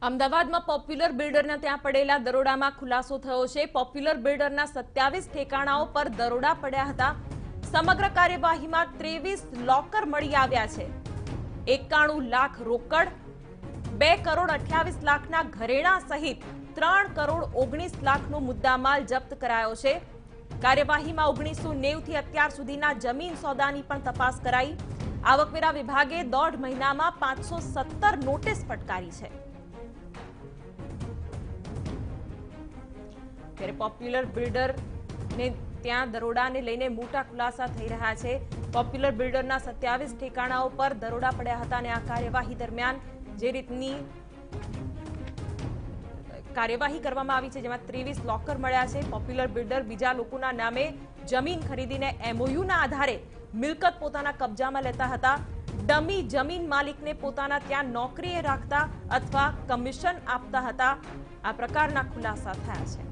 અમદાવાદમાં પોપ્યુલર બિલ્ડરના ત્યાં પડેલા દરોડામાં ખુલાસો થયો છે। પોપ્યુલર બિલ્ડરના 27 ઠેકાણાઓ પર દરોડા પડ્યા હતા। સમગ્ર કાર્યવાહીમાં 23 લોકર મળી આવ્યા છે। 91 લાખ રોકડ, 2 કરોડ 28 લાખના ઘરેણા સહિત 3 કરોડ 19 લાખનો મુદ્દામાલ જપ્ત કરાયો છે। કાર્યવાહીમાં 1990 થી અત્યાર સુધીના જમીન સોદાની પણ તપાસ કરાઈ। આવકવેરા વિભાગે 1.5 મહિનામાં 517 નોટિસ ફટકારી છે। ત્યારે પોપ્યુલર બિલ્ડર ને ત્યાં દરોડાને લઈને મોટા ખુલાસા થઈ રહ્યા છે। પોપ્યુલર બિલ્ડરના 27 ઠેકાણાઓ પર દરોડા પડ્યા હતા અને આ કાર્યવાહી દરમિયાન જે રીતની કાર્યવાહી કરવામાં આવી છે, જેમાં 23 લોકર મળ્યા છે। પોપ્યુલર બિલ્ડર બીજા લોકોના નામે જમીન ખરીદીને એમઓયુના આધારે મિલકત પોતાના કબજામાં લેતા હતા। ડમી જમીન માલિકને પોતાના ત્યાં નોકરીએ રાખતા અથવા કમિશન આપતા હતા। આ પ્રકારના ખુલાસા થયા છે।